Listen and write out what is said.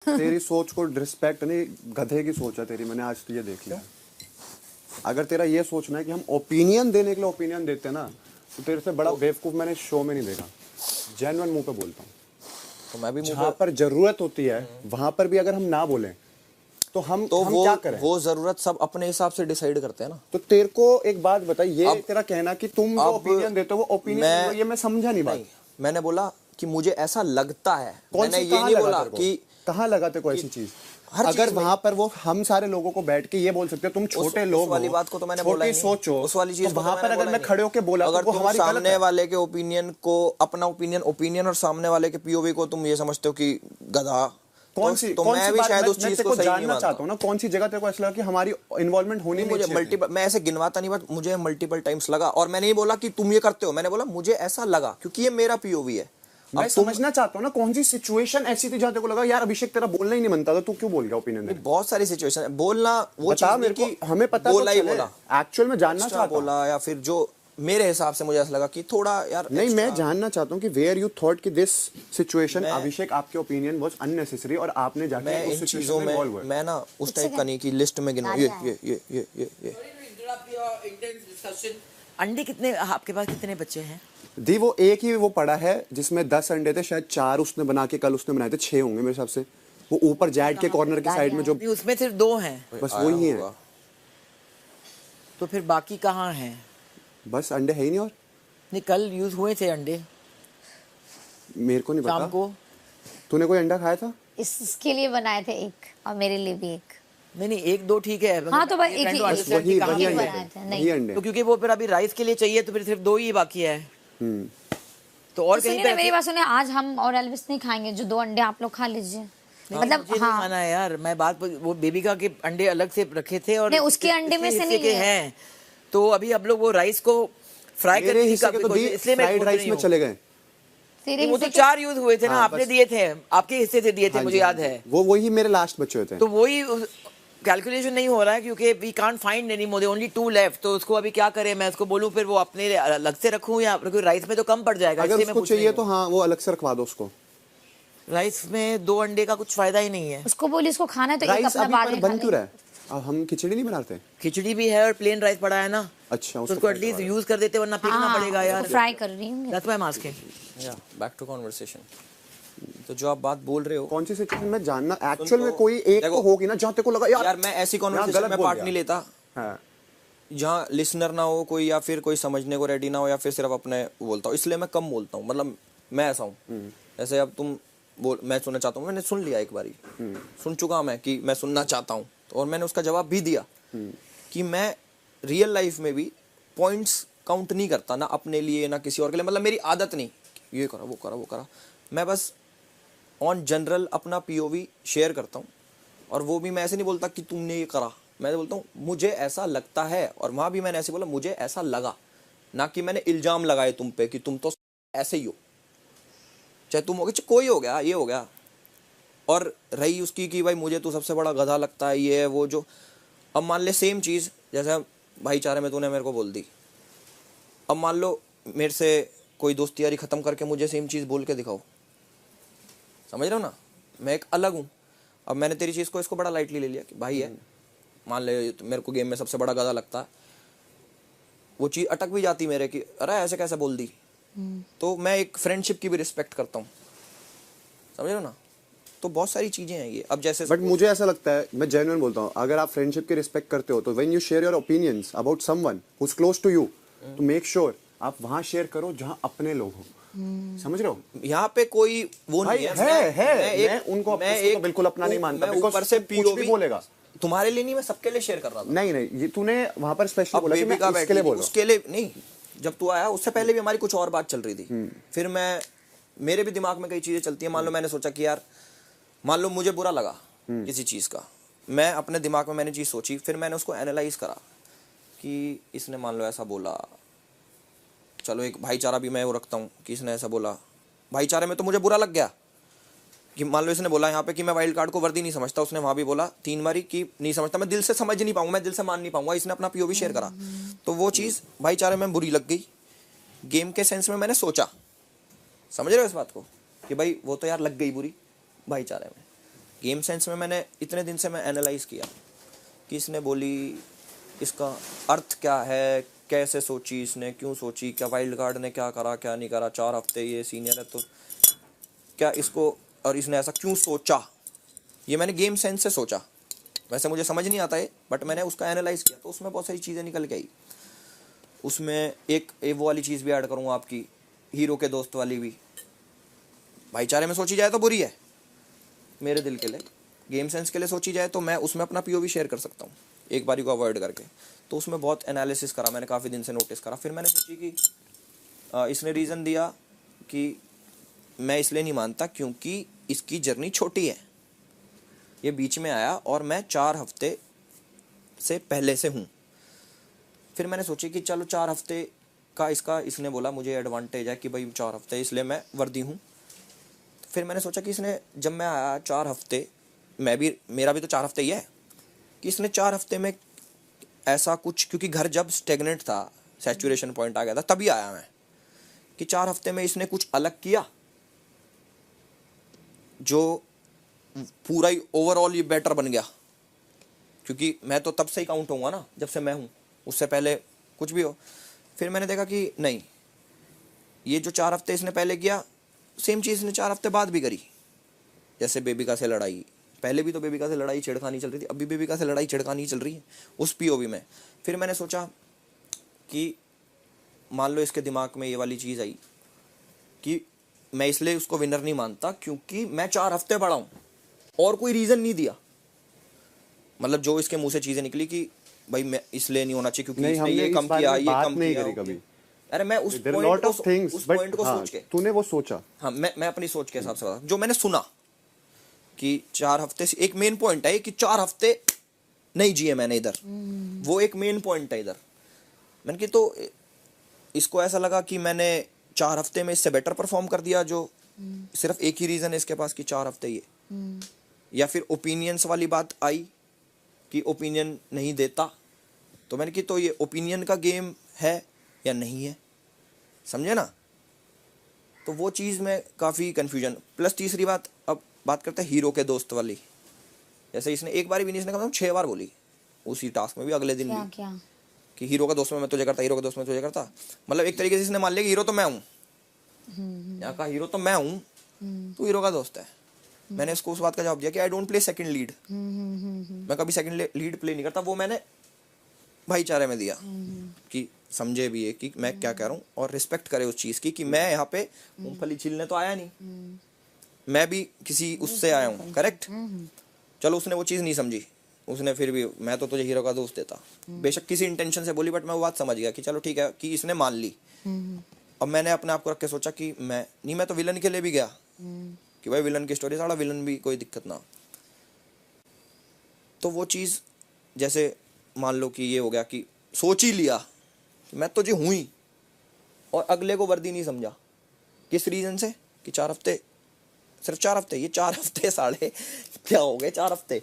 तेरी सोच को रिस्पेक्ट नहीं, गधे की सोच है तेरी, मैंने आज तो ये देख लिया। अगर तेरा ये सोचना है कि हम ओपिनियन देने के लिए ओपिनियन देते हैं ना, तो तेरे से बड़ा बेवकूफ मैंने शो में नहीं देखा। जेन्युइन मुंह पे बोलता हूँ। तो मैं भी जहाँ पर जरूरत होती है वहां पर भी अगर हम ना बोलें तो हम क्या करें? वो जरूरत सब अपने हिसाब से डिसाइड करते हैं ना। तो तेरे को एक बात बता, ये तेरा कहना कि तुम जो ओपिनियन देते हो वो ओपिनियन, ये मैं समझा नहीं बात। मैंने बोला कि मुझे ऐसा लगता है। मैंने ये नहीं बोला कि कहाँ लगा तेरे को ऐसी चीज। अगर वहां पर वो हम सारे लोगों को बैठ के ये बोल सकते हो तुम छोटे लोग हो, वाली बात को तो मैंने बोला ही नहीं। सोचो उस वाली चीज तो वहां पर अगर मैं खड़े होके बोला अगर तो वो हमारी गलत सामने है। वाले के ओपिनियन को अपना ओपिनियन और सामने वाले के पीओवी को तुम ये समझते हो कि गधा, कौन सी मैं भी शायद उस चीज को सही नहीं मानता। चाहता हूं ना कौन सी जगह तेरे को ऐसा लगा कि हमारी इन्वॉल्वमेंट होनी मुझे मल्टीपल, मैं ऐसे गिनवाता नहीं, बट मुझे मल्टीपल टाइम्स लगा। और मैंने ये बोला कि तुम ये करते हो, मैंने बोला मुझे ऐसा लगा क्योंकि ये मेरा पीओवी है। मैं समझना चाहता हूँ ना कौन सी सिचुएशन ऐसी थी जहाँ तेरे को लगा यार अभिषेक तेरा बोलना ही नहीं बनता था, तू क्यों बोल गया ओपिनियन देने? बहुत सारी सिचुएशन है, बोलना वो बता मेरे को, हमें पता बोला ही बोला, एक्चुअल में जानना चाहता हूं। बोला या फिर जो मेरे हिसाब से मुझे ऐसा लगा कि थोड़ा यार नहीं, मैं जानना चाहता हूँ कि वेयर यू थॉट कि दिस सिचुएशन अभिषेक आपके ओपिनियन वाज अननेसेसरी और आपने जाके उस चीजों में मैं ना उस टाइप का नहीं कि लिस्ट में गिनूं ये। अंडे कितने आपके पास, कितने बच्चे हैं? दी वो एक ही वो पड़ा है जिसमें 10 अंडे थे, शायद 4 उसने बना के कल उसने बनाए थे, 6 होंगे मेरे हिसाब से। वो ऊपर जैड के कॉर्नर के साइड में जो, उसमें सिर्फ 2 हैं, बस वही है। तो फिर बाकी कहाँ हैं? बस अंडे है ही नहीं। और नहीं, कल यूज हुए थे अंडे, मेरे को नहीं पता। शाम को तूने कोई अंडा खाया था? इसके लिए बनाए थे एक और मेरे लिए भी एक। नहीं 1-2 ठीक है। हाँ तो बस एक ही वही अंडे। तो क्योंकि वो फिर अभी राइस के लिए चाहिए तो फिर सिर्फ 2 ही बाकी है। तो और कहीं पे मेरी बात सुनिए, आज हम और एल्विस नहीं खाएंगे, जो 2 अंडे आप लोग खा लीजिए। मतलब मुझे नहीं खाना है यार, मैं बात वो बेबिका के अंडे अलग से रखे थे और नहीं, उसके अंडे में से नहीं है। तो अभी आप लोग वो राइस को फ्राई करके इसलिए फ्राइड राइस में चले गए। वो तो 4 यूज हुए थे ना, आपने दिए थे, आपके हिस्से से दिए थे, मुझे याद है। वो वही मेरे लास्ट बचे थे। तो वही कैलकुलेशन नहीं हो रहा है क्योंकि we can't find any more, only 2 left. तो उसको अभी क्या करें? मैं उसको बोलूं फिर वो अपने अलग से रखूं या राइस में तो कम पड़ जाएगा। अगर उसको चाहिए तो हाँ वो अलग से रखवा दो उसको। राइस में 2 अंडे का कुछ फायदा ही नहीं है। उसको बोली उसको खाना है तो एक अपना बाद में बन क्यों रहा है? अब हम खिचड़ी नहीं बनाते? खिचड़ी भी है और प्लेन राइस पड़ा है ना। अच्छा, तो उसको एटलीस्ट यूज कर देते वरना फेंकना पड़ेगा यार। फ्राई कर रही हूं। That's why I am asking. या बैक टू कन्वर्सेशन। तो जो आप बात बोल रहे हो, कौन सी सिचुएशन में जानना एक्चुअल में कोई एक तो होगी ना जहाँ तेरे को लगा यार मैं ऐसी कन्वर्सेशन में पार्ट नहीं लेता जहाँ लिसनर ना हो कोई, या फिर कोई समझने को रेडी ना हो, या फिर सिर्फ अपने बोलता हूँ, इसलिए मैं कम बोलता हूँ। मतलब मैं ऐसा हूँ, जैसे अब तुम मैं सुनना चाहता हूँ, मैंने सुन लिया एक बारी, सुन चुका मैं कि मैं सुनना चाहता हूँ, और मैंने उसका जवाब भी दिया कि मैं रियल लाइफ में भी पॉइंट्स काउंट नहीं करता, ना अपने लिए ना किसी और के लिए। मतलब मेरी आदत नहीं ये करा वो करा वो करा, मैं बस ऑन जनरल अपना पीओवी शेयर करता हूँ। और वो भी मैं ऐसे नहीं बोलता कि तुमने ये करा, मैं बोलता हूँ मुझे ऐसा लगता है। और वहाँ भी मैंने ऐसे बोला मुझे ऐसा लगा, ना कि मैंने इल्जाम लगाए तुम पे कि तुम तो ऐसे ही हो, चाहे तुम हो गए, कोई हो गया, ये हो गया। और रही उसकी कि भाई मुझे तो सबसे बड़ा गधा लगता है, ये है वो जो। अब मान ले सेम चीज़ जैसे भाईचारे में तूने मेरे को बोल दी, अब मान लो मेरे से कोई दोस्ती यारी ख़त्म करके मुझे सेम चीज़ बोल के दिखाओ, समझ रहे हो ना, मैं एक अलग हूँ। अब मैंने तेरी चीज़ को इसको बड़ा लाइटली ले लिया कि भाई है, मान ले मेरे को गेम में सबसे बड़ा गधा लगता है, वो चीज़ अटक भी जाती मेरे कि अरे ऐसे कैसे बोल दी। तो मैं एक फ्रेंडशिप की भी रिस्पेक्ट करता हूँ, समझ रहे हो ना। तो बहुत सारी चीज़ें हैं ये। अब जैसे बट मुझे ऐसा लगता है, मैं जेन्युइन बोलता हूँ, अगर आप फ्रेंडशिप की रिस्पेक्ट करते हो तो when you share your opinions about someone who is close to you, तो मेक श्योर आप वहाँ शेयर करो जहाँ अपने लोग हो। समझ रहे हो? यहाँ पे कोई वो नहीं है। मैं उनको बिल्कुल अपना नहीं मानता, ऊपर से पीओवी बोलेगा तुम्हारे लिए नहीं, मैं सबके लिए शेयर कर रहा था। नहीं ये तूने वहां पर स्पेशली बोला कि मैं उसके लिए बोल रहा हूं। उसके लिए नहीं, जब तू आया उससे पहले भी हमारी कुछ और बात चल रही थी। फिर मेरे भी दिमाग में कई चीजें चलती है। मान लो मैंने सोचा कि यार, मान लो मुझे बुरा लगा किसी चीज का, मैं अपने दिमाग में मैंने चीज सोची, फिर मैंने उसको एनालाइज करा कि इसने मान लो ऐसा बोला, चलो एक भाईचारा भी मैं वो रखता हूँ कि इसने ऐसा बोला, भाईचारे में तो मुझे बुरा लग गया कि मान लो इसने बोला यहाँ पे कि मैं वाइल्ड कार्ड को वर्दी नहीं समझता, उसने वहाँ भी बोला 3 बारी कि नहीं समझता, मैं दिल से समझ नहीं पाऊंगा, मैं दिल से मान नहीं पाऊंगा, इसने अपना पीओवी शेयर करा, तो वो चीज़ भाईचारे में बुरी लग गई। गेम के सेंस में मैंने सोचा, समझ रहे हो इस बात को, कि भाई वो तो यार लग गई बुरी भाईचारे में, गेम सेंस में मैंने इतने दिन से मैं एनालाइज किया कि इसने बोली, इसका अर्थ क्या है, कैसे सोची इसने, क्यों सोची, क्या वाइल्ड कार्ड ने क्या करा क्या नहीं करा, 4 हफ्ते ये सीनियर है तो क्या इसको, और इसने ऐसा क्यों सोचा, ये मैंने गेम सेंस से सोचा। वैसे मुझे समझ नहीं आता है बट मैंने उसका एनालाइज किया तो उसमें बहुत सारी चीज़ें निकल के आई। उसमें एक वो वाली चीज़ भी ऐड करूँगा आपकी, हीरो के दोस्त वाली भी। भाईचारे में सोची जाए तो बुरी है मेरे दिल के लिए, गेम सेंस के लिए सोची जाए तो मैं उसमें अपना पीओवी शेयर कर सकता हूँ एक बारी को अवॉइड करके। तो उसमें बहुत एनालिसिस करा मैंने, काफ़ी दिन से नोटिस करा। फिर मैंने सोची कि इसने रीज़न दिया कि मैं इसलिए नहीं मानता क्योंकि इसकी जर्नी छोटी है, ये बीच में आया और मैं 4 हफ्ते से पहले से हूँ। फिर मैंने सोची कि चलो 4 हफ्ते का इसका, इसने बोला मुझे एडवांटेज है कि भाई 4 हफ्ते इसलिए मैं वर्दी हूँ। फिर मैंने सोचा कि इसने, जब मैं आया 4 हफ्ते, मेरा भी तो 4 हफ्ते ही है, कि इसने 4 हफ्ते में ऐसा कुछ, क्योंकि घर जब स्टेगनेंट था, सैचुरेशन पॉइंट आ गया था, तभी आया मैं, कि 4 हफ्ते में इसने कुछ अलग किया जो पूरा ही ओवरऑल ये बेटर बन गया। क्योंकि मैं तो तब से ही काउंट होऊंगा ना जब से मैं हूँ, उससे पहले कुछ भी हो। फिर मैंने देखा कि नहीं, ये जो 4 हफ्ते इसने पहले किया, सेम चीज़ इसने 4 हफ्ते बाद भी करी। जैसे बेबिका से लड़ाई, पहले भी तो बेबिका से लड़ाई छिड़खानी चल रही थी, अभी बेबिका से लड़ाई छिड़खानी चल रही है उस पीओवी में। फिर मैंने सोचा कि मान लो इसके दिमाग में ये वाली चीज़ आई कि मैं इसलिए उसको विनर नहीं मानता क्योंकि मैं 4 हफ्ते बड़ा हूँ, और कोई रीज़न नहीं दिया। मतलब जो इसके मुंह से चीज़ें निकली कि भाई मैं इसलिए नहीं होना चाहिए क्योंकि नहीं, इसने हमने ये इस कम बारे किया, में ये बात कम नहीं किया। करी कभी। अरे मैं उस There are lot of things, but point को हाँ, सोच के, तूने वो सोचा। हाँ, मैं अपनी सोच के हिसाब से बता, जो मैंने सुना कि 4 हफ्ते से एक मेन पॉइंट है कि 4 हफ्ते नहीं जिए मैंने इधर, वो एक मेन पॉइंट है इधर। मैंने कि तो इसको ऐसा लगा कि मैंने 4 हफ्ते में इससे बेटर परफॉर्म कर दिया, जो सिर्फ एक ही रीज़न है इसके पास कि 4 हफ्ते ये, या फिर ओपिनियंस वाली बात आई कि ओपिनियन नहीं देता। तो मैंने कि तो ये ओपिनियन का गेम है या नहीं है, समझे ना। तो वो चीज़ में काफ़ी कन्फ्यूजन। प्लस तीसरी बात, अब बात करते हैं हीरो के दोस्त वाली। जैसे इसने एक बार भी नहीं, इसने कम से कम 6 बार बोली उसी टास्क में भी, अगले दिन क्या भी, क्या कि हीरो का दोस्त में मैं तुझे करता, हीरो का दोस्त में तुझे करता। मतलब एक तरीके से इसने मान लिया कि हीरो तो मैं हूँ, यहाँ का हीरो तो मैं हूँ, तू हीरो का दोस्त है। मैंने इसको उस बात का जवाब दिया कि I don't play second lead, मैं कभी सेकंड लीड प्ले नहीं करता। वो मैंने भाईचारे में दिया कि समझे भी है कि मैं क्या कह रहा हूँ और रिस्पेक्ट करे उस चीज़ की कि मैं यहाँ पे मूंगफली छीलने तो आया नहीं, मैं भी किसी उससे आया हूँ, करेक्ट। चलो उसने वो चीज़ नहीं समझी, उसने फिर भी, मैं तो तुझे हीरो का दोस्त देता, बेशक किसी इंटेंशन से बोली, बट मैं वो बात समझ गया कि चलो ठीक है, कि इसने मान ली। अब मैंने अपने आप को रख के सोचा कि मैं तो विलन के लिए भी गया कि भाई विलन की स्टोरी, सारा विलन भी कोई दिक्कत ना। तो वो चीज़, जैसे मान लो कि ये हो गया कि सोच ही लिया कि मैं तो जी हूँ ही, और अगले को वर्दी नहीं समझा। किस रीज़न से कि 4 हफ्ते, सिर्फ 4 हफ्ते, ये 4 हफ्ते साढ़े क्या हो गए 4 हफ्ते,